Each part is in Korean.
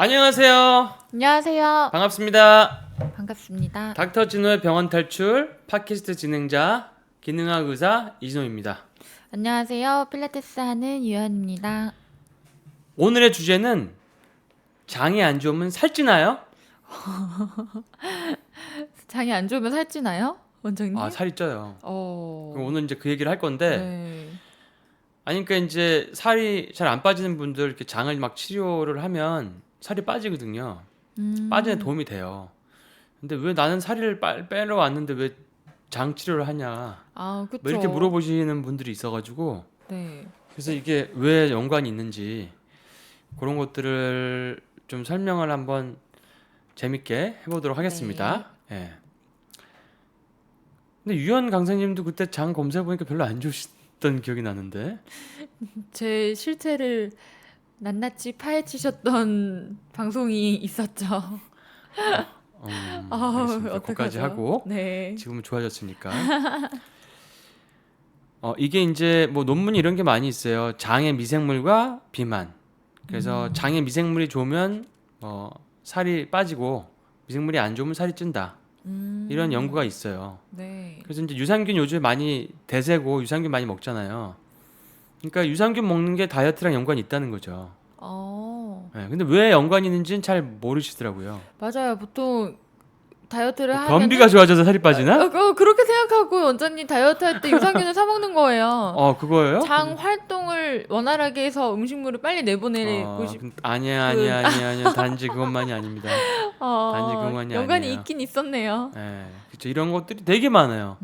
안녕하세요. 안녕하세요. 반갑습니다. 반갑습니다. 닥터 진호의 병원 탈출 팟캐스트 진행자 기능학 의사 이진호입니다. 안녕하세요. 필라테스 하는 유현입니다. 오늘의 주제는 장이 안 좋으면 살찌나요? 장이 안 좋으면 살찌나요? 원장님? 아, 살이 쪄요. 그럼 어. 오늘 이제 그 얘기를 할 건데, 네. 아니 그러니까 이제 살이 잘 안 빠지는 분들 이렇게 장을 막 치료를 하면 살이 빠지거든요. 빠지는 데 도움이 돼요. 근데 왜 나는 살을 빼러 왔는데 왜 장 치료를 하냐? 아, 뭐 그쵸. 이렇게 물어보시는 분들이 있어가지고, 네. 그래서 이게 왜 연관이 있는지 그런 것들을 좀 설명을 한번 재밌게 해보도록 하겠습니다. 예. 근데 유현 강사님도 그때 장 검사해 보니까 별로 안 좋으셨던 기억이 나는데. 제 실체를 낱낱이 파헤치셨던 방송이 있었죠. 알겠습니다. 거기까지 어떡하죠? 하고 네. 지금은 좋아졌으니까. 이게 이제 뭐 논문 이런 게 많이 있어요. 장의 미생물과 비만. 그래서 장의 미생물이 좋으면 살이 빠지고 미생물이 안 좋으면 살이 찐다. 이런 연구가 있어요. 네. 그래서 이제 유산균 요즘에 많이 대세고 유산균 많이 먹잖아요. 그러니까 유산균 먹는 게 다이어트랑 연관이 있다는 거죠. 네, 근데 왜 연관이 있는지는 잘 모르시더라고요. 맞아요. 보통 다이어트를 뭐 하면은 변비가 좋아져서 살이 빠지나? 그렇게 생각하고 원장님 다이어트 할 때 유산균을 사 먹는 거예요. 그거예요? 장 활동을 원활하게 해서 음식물을 빨리 내보내고 아니야. 단지 그것만이 아닙니다. 단지 그것만이 연관이 아니에요. 있긴 있었네요. 네, 그렇죠. 이런 것들이 되게 많아요.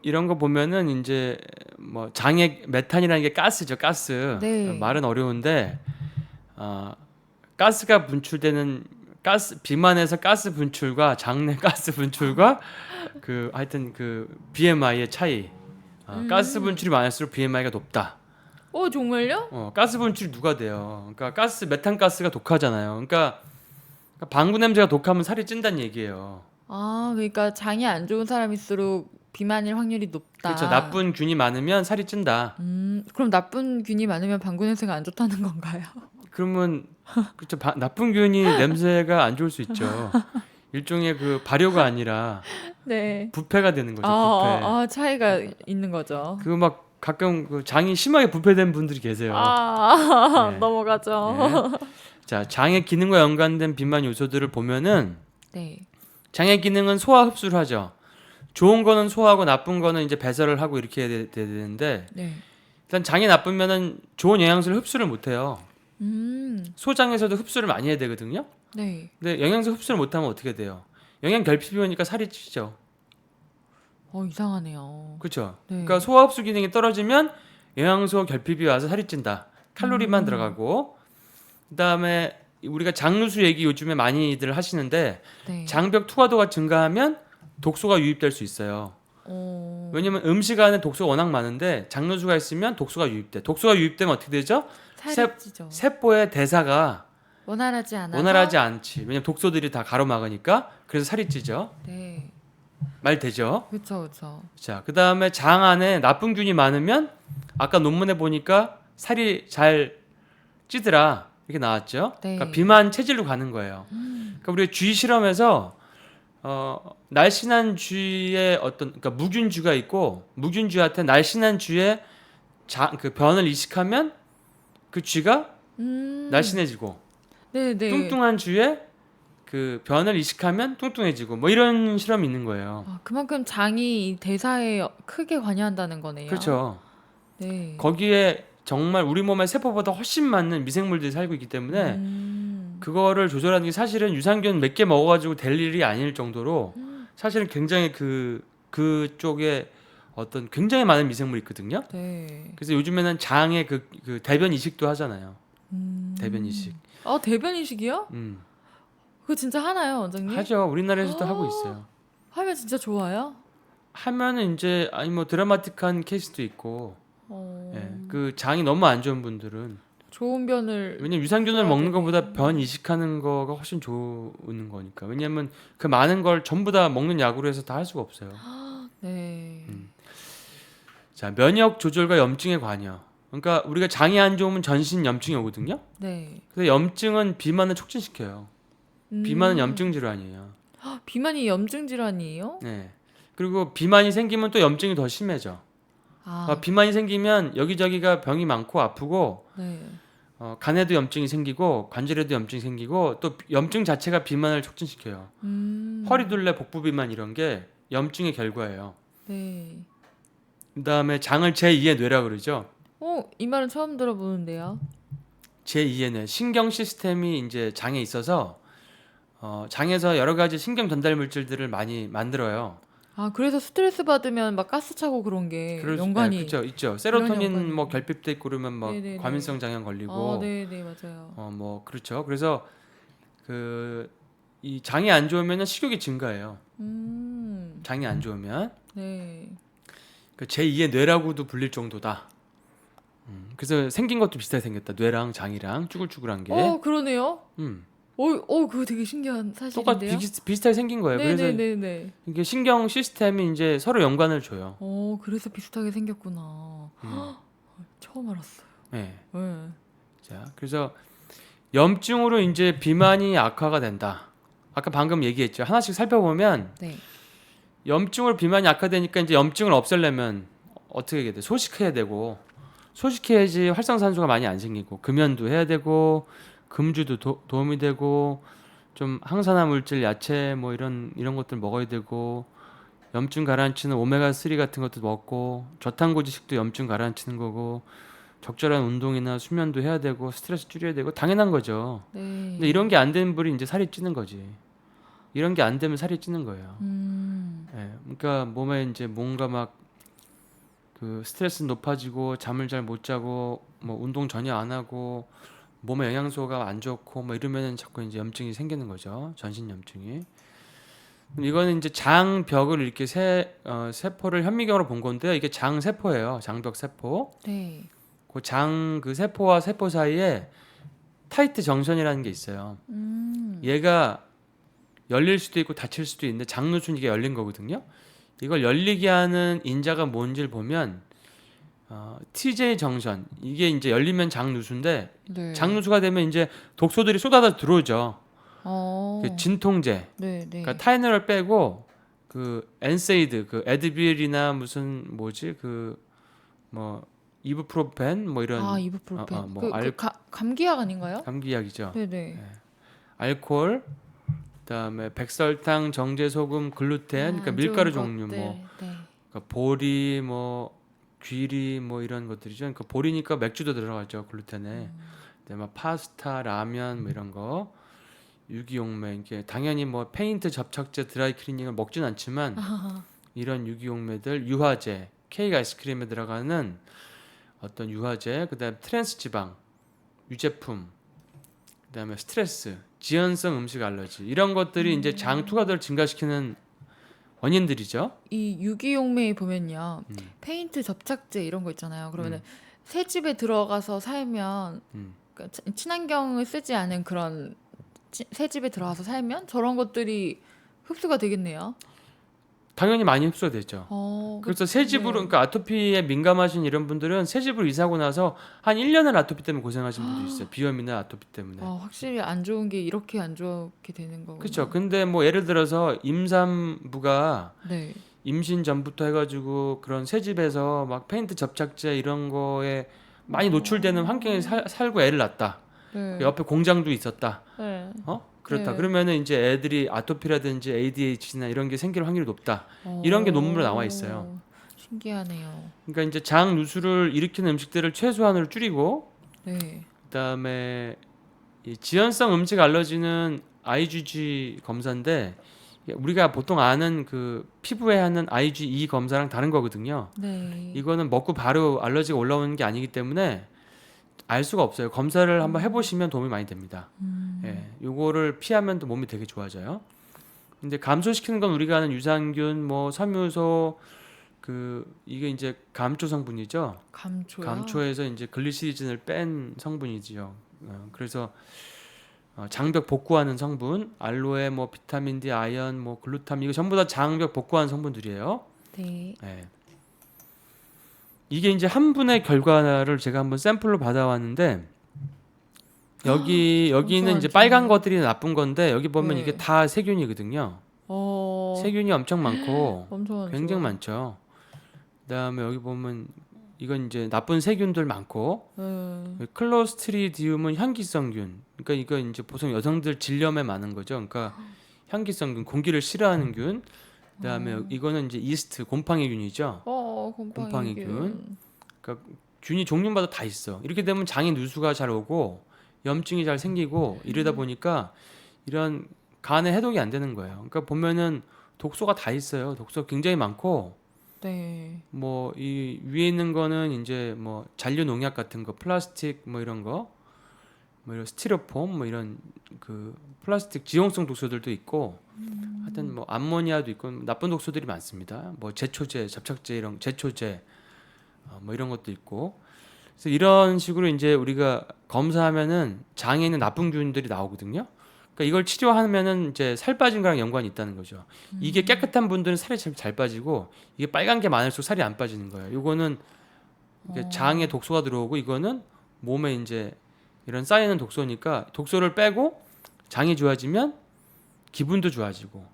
이런 거 보면은 이제 뭐 장에 메탄이라는 게 가스죠, 가스. 네. 말은 어려운데 가스가 분출되는 비만에서 가스 분출과 장내 가스 분출과 하여튼 BMI의 차이. 가스 분출이 많을수록 BMI가 높다. 정말요? 가스 분출이 누가 돼요? 그러니까 메탄 가스가 독하잖아요. 그러니까 방구 냄새가 독하면 살이 찐다는 얘기예요. 그러니까 장이 안 좋은 사람일수록 비만일 확률이 높다. 그렇죠. 나쁜 균이 많으면 살이 찐다. 그럼 나쁜 균이 많으면 방구 냄새가 안 좋다는 건가요? 그러면 그렇죠. 나쁜 균이 냄새가 안 좋을 수 있죠. 일종의 발효가 아니라 네. 부패가 되는 거죠. 부패. 차이가 있는 거죠. 막 가끔 장이 심하게 부패된 분들이 계세요. 네. 넘어가죠. 네. 자, 장의 기능과 연관된 비만 요소들을 보면은 네. 장의 기능은 소화 흡수를 하죠. 좋은 거는 소화하고 나쁜 거는 이제 배설을 하고 이렇게 해야 되는데 네. 일단 장이 나쁘면은 좋은 영양소를 흡수를 못 해요. 소장에서도 흡수를 많이 해야 되거든요. 네. 근데 영양소 흡수를 못 하면 어떻게 돼요? 영양 결핍이 오니까 살이 찌죠. 이상하네요. 그렇죠? 네. 그러니까 소화 흡수 기능이 떨어지면 영양소 결핍이 와서 살이 찐다. 칼로리만 들어가고 그다음에 우리가 장누수 얘기 요즘에 많이들 하시는데 네. 장벽 투과도가 증가하면 독소가 유입될 수 있어요. 왜냐면 음식 안에 독소가 워낙 많은데 장누수가 있으면 독소가 유입돼. 독소가 유입되면 어떻게 되죠? 살이 찌죠. 세포의 대사가 원활하지 않지. 왜냐면 독소들이 다 가로막으니까. 그래서 살이 찌죠. 네. 말 되죠? 그렇죠. 자, 그다음에 장 안에 나쁜 균이 많으면 아까 논문에 보니까 살이 잘 찌더라. 이렇게 나왔죠. 네. 그러니까 비만 체질로 가는 거예요. 그러니까 우리 쥐 실험에서 날씬한 쥐의 그러니까 무균쥐가 있고 무균쥐한테 날씬한 쥐의 변을 이식하면 그 쥐가 날씬해지고 네. 뚱뚱한 쥐의 변을 이식하면 뚱뚱해지고 뭐 이런 실험이 있는 거예요. 그만큼 장이 대사에 크게 관여한다는 거네요. 그렇죠. 네. 거기에 정말 우리 몸의 세포보다 훨씬 많은 미생물들이 살고 있기 때문에 그거를 조절하는 게 사실은 유산균 몇 개 먹어가지고 될 일이 아닐 정도로 사실은 굉장히 그쪽에 어떤 굉장히 많은 미생물이 있거든요. 네. 그래서 요즘에는 장의 대변 이식도 하잖아요. 대변 이식. 대변 이식이요? 그거 진짜 하나요, 원장님? 하죠. 우리나라에서도 하고 있어요. 하면 진짜 좋아요? 하면은 이제 뭐 드라마틱한 케이스도 있고. 예, 장이 너무 안 좋은 분들은 좋은 변을 왜냐면 유산균을 써야 먹는 되네. 것보다 변 이식하는 거가 훨씬 좋은 거니까. 왜냐면 그 많은 걸 전부 다 먹는 약으로 해서 다 할 수가 없어요. 네. 자, 면역 조절과 염증에 관여. 그러니까 우리가 장이 안 좋으면 전신 염증이 오거든요. 네. 그래서 염증은 비만을 촉진시켜요. 비만은 음. 염증 질환이에요. 비만이 염증 질환이에요? 네. 그리고 비만이 생기면 또 염증이 더 심해져. 아, 비만이 생기면 여기저기가 병이 많고 아프고 네. 간에도 염증이 생기고 관절에도 염증이 생기고 또 염증 자체가 비만을 촉진시켜요. 허리둘레, 복부비만 이런 게 염증의 결과예요. 네. 그다음에 장을 제2의 뇌라 그러죠. 이 말은 처음 들어보는데요. 제2의 뇌, 신경 시스템이 이제 장에 있어서 장에서 여러 가지 신경 전달 물질들을 많이 만들어요. 아, 그래서 스트레스 받으면 막 가스 차고 그런 게 연관이 그렇죠, 있죠. 이런 세로토닌 연관이 뭐 결핍돼 있고 그러면 뭐 네네네. 과민성 장애 걸리고 네네 맞아요. 뭐 그렇죠. 그래서 그 이 장이 안 좋으면 식욕이 증가해요. 장이 안 좋으면 네. 그 제2의 뇌라고도 불릴 정도다. 그래서 생긴 것도 비슷하게 생겼다. 뇌랑 장이랑 쭈글쭈글한 게. 그러네요. 음. 그거 되게 신기한 똑같 사실인데요. 비슷하게 생긴 거예요. 그래서 네네네네. 이게 신경 시스템이 이제 서로 연관을 줘요. 그래서 비슷하게 생겼구나. 음. 처음 알았어요. 네. 네. 자, 그래서 염증으로 이제 비만이 악화가 된다. 아까 방금 얘기했죠. 하나씩 살펴보면 네. 염증으로 비만이 악화되니까 이제 염증을 없애려면 어떻게 해야 돼? 소식해야 되고 소식해야지 활성산소가 많이 안 생기고 금연도 해야 되고 금주도 도움이 되고 좀 항산화 물질, 야채 뭐 이런 것들 먹어야 되고 염증 가라앉히는 오메가 3 같은 것도 먹고 저탄고지식도 염증 가라앉히는 거고 적절한 운동이나 수면도 해야 되고 스트레스 줄여야 되고 당연한 거죠. 네. 근데 이런 게 안 되는 분이 이제 살이 찌는 거지. 이런 게 안 되면 살이 찌는 거예요. 예, 그러니까 몸에 이제 뭔가 막 그 스트레스 높아지고 잠을 잘 못 자고 뭐 운동 전혀 안 하고 몸에 영양소가 안 좋고 뭐 이러면은 자꾸 이제 염증이 생기는 거죠. 전신 염증이. 이거는 이제 장벽을 이렇게 세포를 현미경으로 본 건데요. 이게 장 세포예요. 장벽 세포. 네. 그 장 그 세포와 세포 사이에 타이트 정션이라는 게 있어요. 얘가 열릴 수도 있고 닫힐 수도 있는데 장누수는 이게 열린 거거든요. 이걸 열리게 하는 인자가 뭔지를 보면 TJ 정션 이게 이제 열리면 장누수인데 네. 장누수가 되면 이제 독소들이 쏟아져 들어오죠. 그 진통제, 네, 네. 그러니까 타이레놀 빼고 그 엔세이드, 그 에드빌이나 무슨 뭐지 그 뭐 이부프로펜 뭐 이런 이부프로펜. 뭐 감기약 아닌가요? 감기약이죠. 네네. 알코올, 그다음에 백설탕, 정제소금, 글루텐, 그러니까 안 밀가루 좋은 종류 것들. 뭐 네. 그러니까 보리 뭐 귀리 뭐 이런 것들이죠. 그러니까 보리니까 맥주도 들어가죠 글루텐에. 그다음에 파스타, 라면 뭐 이런 거, 유기용매 이게 당연히 뭐 페인트 접착제, 드라이클리닝을 먹진 않지만 이런 유기용매들, 유화제, 케이크 아이스크림에 들어가는 어떤 유화제, 그다음에 트랜스 지방, 유제품, 그다음에 스트레스, 지연성 음식 알러지 이런 것들이 이제 장 투과도를 증가시키는 원인들이죠. 이 유기용매에 보면요. 음. 페인트 접착제 이런 거 있잖아요. 그러면은 새 집에 들어가서 살면 그러니까 친환경을 쓰지 않은 그런 새 집에 들어가서 살면 저런 것들이 흡수가 되겠네요. 당연히 많이 흡수가 되죠. 그래서 새 집으로 네. 그러니까 아토피에 민감하신 이런 분들은 새 집으로 이사하고 나서 한 1년을 아토피 때문에 고생하신 분도 있어요. 비염이나 아토피 때문에. 확실히 안 좋은 게 이렇게 안 좋게 되는 거구나. 그렇죠. 근데 뭐 예를 들어서 임산부가 네. 임신 전부터 해가지고 그런 새 집에서 막 페인트 접착제 이런 거에 많이 노출되는 환경에 살고 애를 낳았다. 네. 옆에 공장도 있었다. 네. 그렇다. 네. 그러면은 이제 애들이 아토피라든지 ADHD나 이런 게 생길 확률이 높다. 이런 게 논문으로 나와 있어요. 신기하네요. 그러니까 이제 장 누수를 일으키는 음식들을 최소한으로 줄이고, 네. 그다음에 이 지연성 음식 알러지는 IgG 검사인데 우리가 보통 아는 그 피부에 하는 IgE 검사랑 다른 거거든요. 네. 이거는 먹고 바로 알러지가 올라오는 게 아니기 때문에 알 수가 없어요. 검사를 한번 해보시면 도움이 많이 됩니다. 예, 요거를 피하면 또 몸이 되게 좋아져요. 근데 감소시키는 건 우리가 아는 유산균, 뭐 섬유소, 그 이게 이제 감초 성분이죠. 감초요? 감초에서 이제 글리시리진을 뺀 성분이지요. 그래서 장벽 복구하는 성분, 알로에, 뭐 비타민 D, 아연, 뭐 글루타민 이거 전부 다 장벽 복구하는 성분들이에요. 네. 예. 이게 이제 한 분의 결과를 제가 한번 샘플로 받아왔는데 여기는 이제 엄청 빨간 많죠. 것들이 나쁜 건데 여기 보면 이게 네. 다 세균이거든요. 어, 세균이 엄청 많고 엄청 굉장히 많죠. 많죠. 그다음에 여기 보면 이건 이제 나쁜 세균들 많고 네. 클로스트리디움은 향기성균. 그러니까 이거 이제 보통 여성들 질염에 많은 거죠. 그러니까 향기성균, 공기를 싫어하는 균. 그다음에 이거는 이제 이스트, 곰팡이균이죠. 곰팡이균. 곰팡이균. 그러니까 균이 종류마다 다 있어. 이렇게 되면 장에 누수가 잘 오고 염증이 잘 생기고 이러다 보니까 이런 간에 해독이 안 되는 거예요. 그러니까 보면은 독소가 다 있어요. 독소 굉장히 많고 네. 뭐 이 위에 있는 거는 이제 뭐 잔류 농약 같은 거, 플라스틱 뭐 이런 거, 뭐 이런 스티로폼 뭐 이런 그 플라스틱 지용성 독소들도 있고 하여튼 뭐 암모니아도 있고 나쁜 독소들이 많습니다. 뭐 제초제, 접착제 이런 제초제 뭐 이런 것도 있고 그래서 이런 식으로 이제 우리가 검사하면은 장에 있는 나쁜 균들이 나오거든요. 그러니까 이걸 치료하면은 이제 살 빠진 거랑 연관이 있다는 거죠. 이게 깨끗한 분들은 살이 잘 빠지고 이게 빨간 게 많을수록 살이 안 빠지는 거예요. 요거는 이게 장에 독소가 들어오고 이거는 몸에 이제 이런 쌓이는 독소니까 독소를 빼고 장이 좋아지면 기분도 좋아지고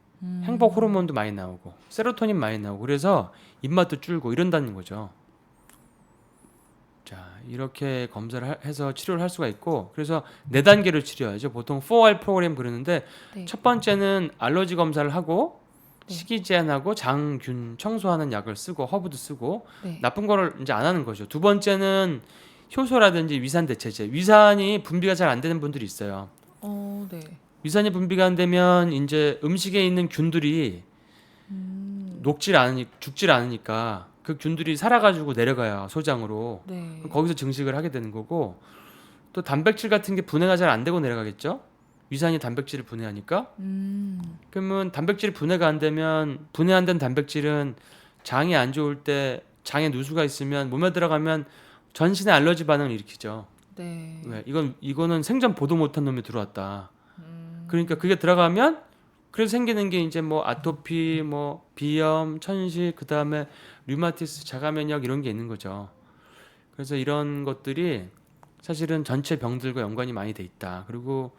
행복 호르몬도 많이 나오고 세로토닌 많이 나오고 그래서 입맛도 줄고 이런다는 거죠. 자, 이렇게 검사를 해서 치료를 할 수가 있고 그래서 네 단계로 치료하죠. 보통 4R 프로그램 그러는데 네. 첫 번째는 알러지 검사를 하고 네. 식이 제한하고 장균 청소하는 약을 쓰고 허브도 쓰고 네. 나쁜 거를 이제 안 하는 거죠. 두 번째는 효소라든지 위산 대체제. 위산이 분비가 잘 안 되는 분들이 있어요. 네. 위산이 분비가 안 되면 이제 음식에 있는 균들이 죽질 않으니까 그 균들이 살아가지고 내려가요 소장으로. 네. 그럼 거기서 증식을 하게 되는 거고 또 단백질 같은 게 분해가 잘 안 되고 내려가겠죠. 위산이 단백질을 분해하니까. 그러면 단백질 분해가 안 되면 분해 안 된 단백질은 장이 안 좋을 때 장에 누수가 있으면 몸에 들어가면 전신에 알러지 반응을 일으키죠. 네. 왜? 이거는 생전 보도 못한 놈이 들어왔다. 그러니까 그게 들어가면 그래서 생기는 게 이제 뭐 아토피, 뭐 비염, 천식, 그 다음에 류마티스, 자가면역 이런 게 있는 거죠. 그래서 이런 것들이 사실은 전체 병들과 연관이 많이 돼 있다. 그리고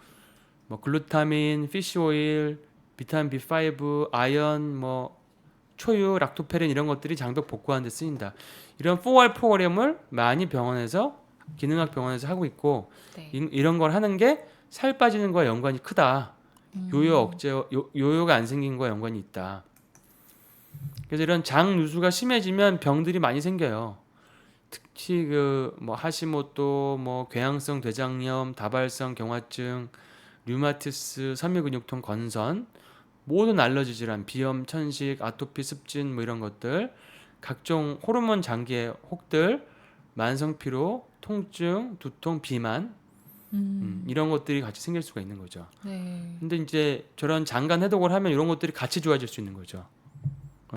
뭐 글루타민, 피쉬오일, 비타민 B5, 아연, 뭐 초유, 락토페린 이런 것들이 장벽 복구하는 데 쓰인다. 이런 4R 프로그램을 많이 병원에서 기능학 병원에서 하고 있고 네. 이런 걸 하는 게 살 빠지는 거와 연관이 크다. 요요 억제 요요가 안 생긴 거와 연관이 있다. 그래서 이런 장 누수가 심해지면 병들이 많이 생겨요. 특히 그 뭐 하시모토, 뭐 궤양성 대장염, 다발성 경화증, 류마티스, 섬유근육통, 건선, 모든 알러지 질환, 비염, 천식, 아토피, 습진 뭐 이런 것들, 각종 호르몬 장기의 혹들, 만성 피로, 통증, 두통, 비만 이런 것들이 같이 생길 수가 있는 거죠. 네. 근데 이제 저런 장간 해독을 하면 이런 것들이 같이 좋아질 수 있는 거죠.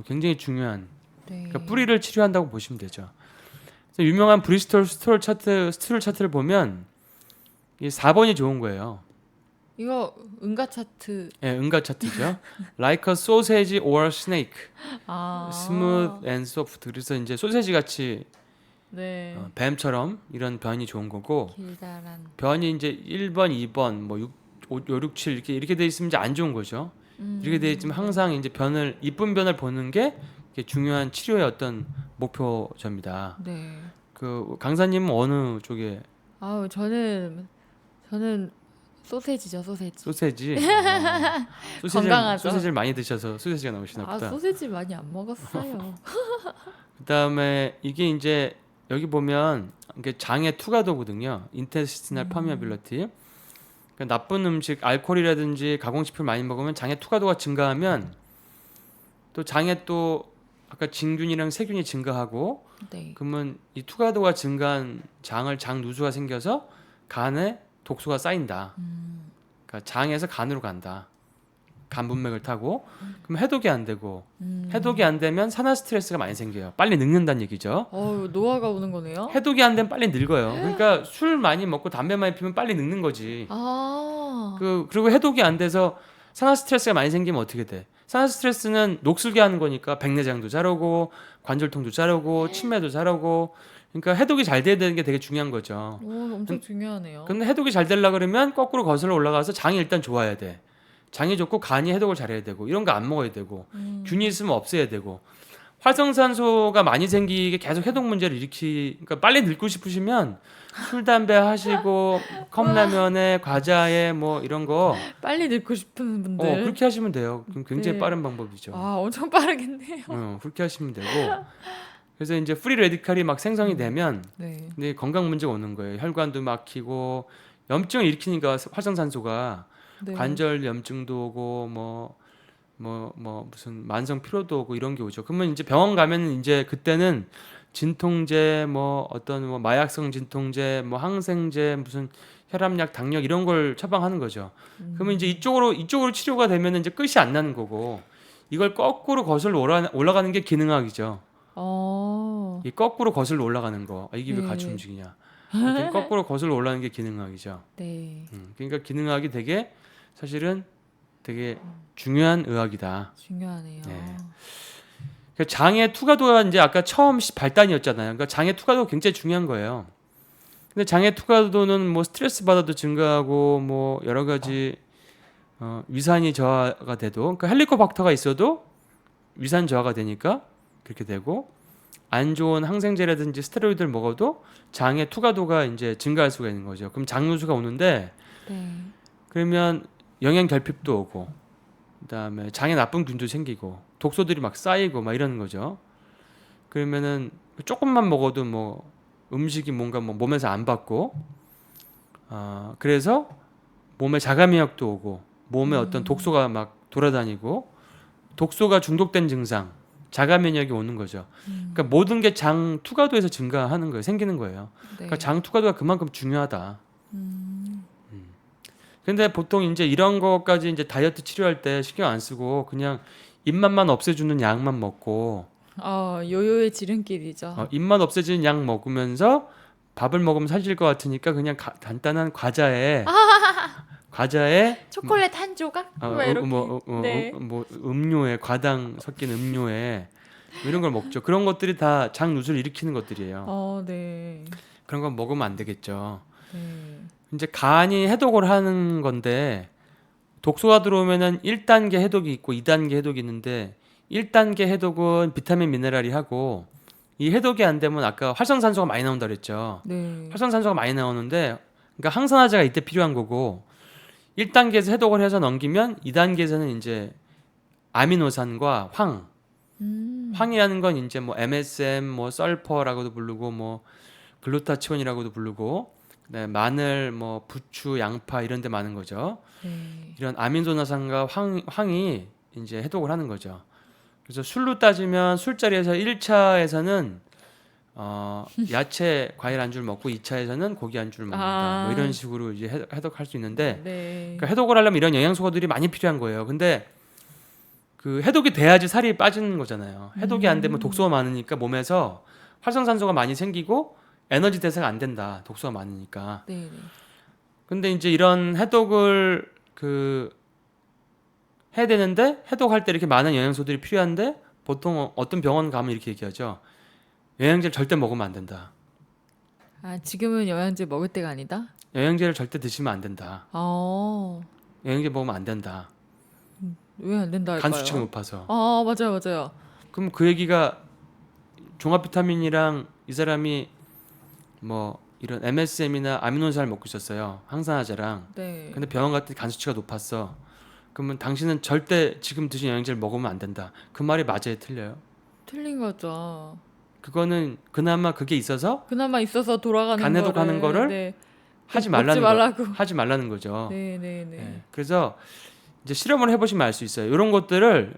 굉장히 중요한 네. 그러니까 뿌리를 치료한다고 보시면 되죠. 그래서 유명한 브리스톨 스툴 차트를 보면 이 4번이 좋은 거예요. 이거 응가 차트. 예, 응가 차트죠. Like a sausage or snake, 아. smooth and soft. 그래서 이제 소세지 같이 네. 뱀처럼 이런 변이 좋은 거고 길다란. 변이 이제 1번, 2번, 뭐 6, 5, 6, 7 이렇게 돼 있으면 이제 안 좋은 거죠. 이렇게 돼 있으면 항상 이제 이쁜 변을 보는 게 중요한 치료의 어떤 목표점이다. 네. 그 강사님은 어느 쪽에 아우 저는 소세지죠, 소세지. 소세지? 건강하죠. 소세지를 많이 드셔서 소세지가 나오시나 보다. 소세지 많이 안 먹었어요. 그다음에 이게 이제 여기 보면 이게 장의 투과도거든요. intestinal permeability. 그러니까 나쁜 음식, 알코올이라든지 가공식품 많이 먹으면 장의 투과도가 증가하면 또 장에 또 아까 진균이랑 세균이 증가하고 네. 그러면 이 투과도가 증가한 장 누수가 생겨서 간에 독소가 쌓인다. 그러니까 장에서 간으로 간다. 간 문맥을 타고 그럼 해독이 안 되고 해독이 안 되면 산화 스트레스가 많이 생겨요. 빨리 늙는다는 얘기죠. 노화가 오는 거네요. 해독이 안 되면 빨리 늙어요. 그러니까 술 많이 먹고 담배 많이 피면 빨리 늙는 거지. 아. 그리고 해독이 안 돼서 산화 스트레스가 많이 생기면 어떻게 돼? 산화 스트레스는 녹슬게 하는 거니까 백내장도 자르고 관절통도 자르고 치매도 자르고 그러니까 해독이 잘 돼야 되는 게 되게 중요한 거죠. 오, 엄청 중요하네요. 근데 해독이 잘 되려 그러면 거꾸로 거슬러 올라가서 장이 일단 좋아야 돼. 장이 좋고 간이 해독을 잘해야 되고 이런 거 안 먹어야 되고 균이 있으면 없애야 되고 활성산소가 많이 생기게 계속 해독 문제를 그러니까 빨리 늙고 싶으시면 술 담배 하시고 컵라면에 과자에 뭐 이런 거 빨리 늙고 싶은 분들. 그렇게 하시면 돼요. 그럼 굉장히 네. 빠른 방법이죠. 아, 엄청 빠르겠네요. 그렇게 하시면 되고 그래서 이제 프리 레디칼이 막 생성이 되면 네. 근데 건강 문제가 오는 거예요. 혈관도 막히고 염증을 일으키니까 활성산소가 네. 관절 염증도 오고 무슨 만성 피로도 오고 이런 게 오죠. 그러면 이제 병원 가면은 이제 그때는 진통제 뭐 어떤 뭐 마약성 진통제 뭐 항생제 무슨 혈압약 당력 이런 걸 처방하는 거죠. 그러면 이제 이쪽으로 치료가 되면은 이제 끝이 안 나는 거고 이걸 거꾸로 거슬러 올라가는 게 기능학이죠. 이 거꾸로 거슬러 올라가는 거. 이게 왜 네. 같이 움직이냐? 하여튼 거꾸로 거슬러 올라가는 게 기능학이죠. 네. 그러니까 기능학이 되게 사실은 되게 중요한 의학이다. 중요하네요. 네. 그러니까 장의 투과도가 이제 아까 처음 발단이었잖아요. 그러니까 장의 투과도 굉장히 중요한 거예요. 근데 장의 투과도는 뭐 스트레스 받아도 증가하고 뭐 여러 가지 위산이 저하가 돼도 그러니까 헬리코박터가 있어도 위산 저하가 되니까 그렇게 되고 안 좋은 항생제라든지 스테로이드를 먹어도 장의 투과도가 이제 증가할 수가 있는 거죠. 그럼 장누수가 오는데 네. 그러면 영양 결핍도 오고 그다음에 장에 나쁜 균도 생기고 독소들이 막 쌓이고 막 이러는 거죠. 그러면은 조금만 먹어도 뭐 음식이 뭔가 뭐 몸에서 안 받고 그래서 몸에 자가면역도 오고 몸에 어떤 독소가 막 돌아다니고 독소가 중독된 증상 자가면역이 오는 거죠. 그러니까 모든 게 장 투과도에서 증가하는 거예요. 생기는 거예요. 네. 그러니까 장 투과도가 그만큼 중요하다. 근데 보통 이제 이런 것까지 이제 다이어트 치료할 때 신경 안 쓰고 그냥 입맛만 없애주는 약만 먹고 요요의 지름길이죠. 입맛 없애주는 약 먹으면서 밥을 먹으면 살찔 것 같으니까 그냥 간단한 과자에 초콜릿 한 조각? 뭐 이렇게. 네. 뭐 음료에 과당 섞인 음료에 뭐 이런 걸 먹죠. 그런 것들이 다 장 누수를 일으키는 것들이에요. 네. 그런 건 먹으면 안 되겠죠. 네. 이제 간이 해독을 하는 건데 독소가 들어오면은 1단계 해독이 있고 2단계 해독이 있는데 1단계 해독은 비타민 미네랄이 하고 이 해독이 안 되면 아까 활성산소가 많이 나온다 그랬죠. 네. 활성산소가 많이 나오는데 그러니까 항산화제가 이때 필요한 거고 1단계에서 해독을 해서 넘기면 2단계에서는 이제 아미노산과 황이라는 건 이제 뭐 MSM 뭐 설퍼라고도 부르고 뭐 글루타치온이라고도 부르고 그다음에 마늘 뭐 부추 양파 이런 데 많은 거죠. 네. 이런 아미노산과 황이 이제 해독을 하는 거죠. 그래서 술로 따지면 술자리에서 1차에서는 야채 과일 안주를 먹고 2차에서는 고기 안주를 먹는다. 뭐 이런 식으로 이제 해독할 수 있는데 네. 그러니까 해독을 하려면 이런 영양소들이 많이 필요한 거예요. 근데 그 해독이 돼야지 살이 빠지는 거잖아요. 해독이 안 되면 독소가 많으니까 몸에서 활성산소가 많이 생기고 에너지 대사가 안 된다. 독소가 많으니까. 네. 근데 이제 이런 해독을 해야 되는데 해독할 때 이렇게 많은 영양소들이 필요한데 보통 어떤 병원 가면 이렇게 얘기하죠. 영양제를 절대 먹으면 안 된다. 지금은 영양제 먹을 때가 아니다? 영양제를 절대 드시면 안 된다. 어. 영양제 먹으면 안 된다. 왜 안 된다 할까요? 간 수치가 높아서. 맞아요. 그럼 그 얘기가 종합 비타민이랑 이 사람이 뭐 이런 MSM이나 아미노산을 먹고 있었어요. 항산화제랑. 네. 근데 병원 갔더니 간 수치가 높았어. 그러면 당신은 절대 지금 드신 영양제를 먹으면 안 된다. 그 말이 맞아요, 틀려요? 틀린 거죠. 그거는 그나마 그게 있어서 그나마 있어서 돌아가는 간 해독하는 거를 네. 하지 먹지 말라는 거죠. 네. 네. 그래서 이제 실험을 해보시면 알 수 있어요. 이런 것들을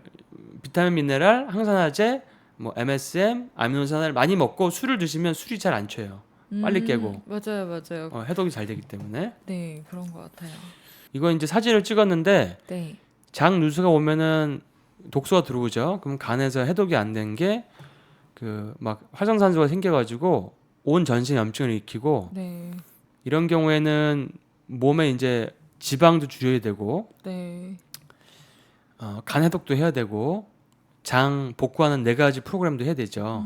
비타민, 미네랄, 항산화제, 뭐 MSM, 아미노산을 많이 먹고 술을 드시면 술이 잘 안 취해요. 빨리 깨고. 맞아요. 해독이 잘 되기 때문에. 네, 그런 것 같아요. 이거 이제 사진을 찍었는데 네. 장 누수가 오면은 독소가 들어오죠. 그럼 간에서 해독이 안 된 게 그 막 활성산소가 생겨가지고 온 전신 염증을 일으키고 네. 이런 경우에는 몸에 이제 지방도 줄여야 되고 네. 간 해독도 해야 되고 장 복구하는 4가지 프로그램도 해야 되죠.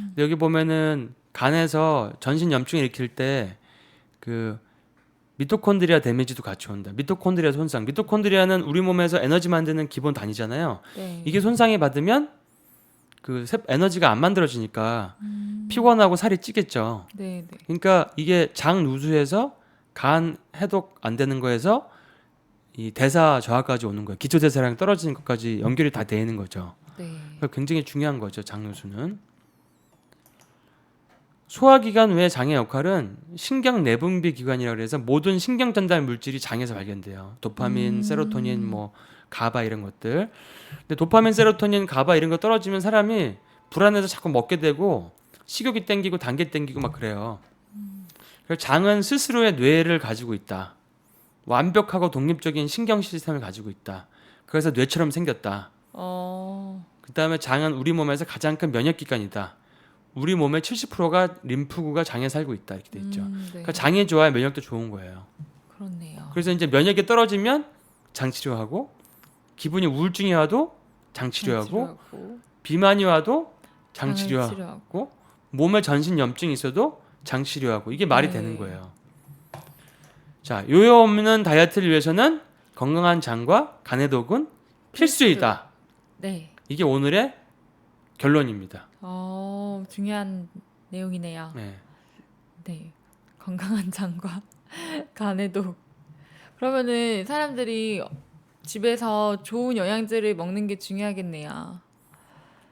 근데 여기 보면은 간에서 전신 염증을 일으킬 때 그 미토콘드리아 데미지도 같이 온다. 미토콘드리아 손상. 미토콘드리아는 우리 몸에서 에너지 만드는 기본 단위잖아요. 네. 이게 손상이 받으면 그 에너지가 안 만들어지니까 피곤하고 살이 찌겠죠. 네, 네. 그러니까 이게 장 누수에서 간 해독 안 되는 거에서 이 대사 저하까지 오는 거예요. 기초 대사량 떨어지는 것까지 연결이 다 되는 거죠. 네. 그러니까 굉장히 중요한 거죠. 장 누수는. 소화기관 외 장의 역할은 신경 내분비 기관이라고 해서 모든 신경 전달 물질이 장에서 발견돼요. 도파민, 세로토닌, 뭐 가바 이런 것들. 근데 도파민, 세로토닌, 가바 이런 거 떨어지면 사람이 불안해서 자꾸 먹게 되고 식욕이 땡기고 단계 땡기고 막 그래요. 그래서 장은 스스로의 뇌를 가지고 있다. 완벽하고 독립적인 신경 시스템을 가지고 있다. 그래서 뇌처럼 생겼다. 그다음에 장은 우리 몸에서 가장 큰 면역 기관이다. 우리 몸의 70%가 림프구가 장에 살고 있다 이렇게 돼 있죠. 네. 그러니까 장이 좋아야 면역도 좋은 거예요. 그렇네요. 그래서 이제 면역이 떨어지면 장 치료하고 기분이 우울증이 와도 장 치료하고 비만이 와도 장 치료하고 몸에 전신 염증이 있어도 장 치료하고 이게 말이 네. 되는 거예요. 자, 요요 없는 다이어트를 위해서는 건강한 장과 간 해독은 필수이다. 네. 이게 오늘의 결론입니다. 중요한 내용이네요. 네. 네. 건강한 장과 간에도. 그러면은 사람들이 집에서 좋은 영양제를 먹는 게 중요하겠네요.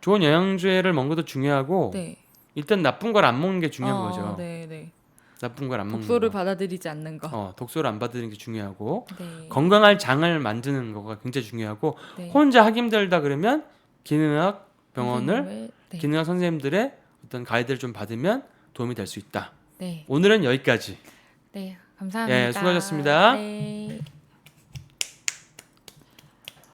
좋은 영양제를 먹는 것도 중요하고 네. 일단 나쁜 걸 안 먹는 게 중요한 거죠. 네, 네. 나쁜 걸 안 먹는 독소를 거. 받아들이지 않는 거. 독소를 안 받는 게 중요하고 네. 건강할 장을 만드는 거가 굉장히 중요하고 네. 혼자 하기 힘들다 그러면 기능학 병원을 선생님을, 네. 기능학 선생님들의 어떤 가이드를 좀 받으면 도움이 될 수 있다. 네. 오늘은 여기까지. 네. 감사합니다. 예, 수고하셨습니다. 네.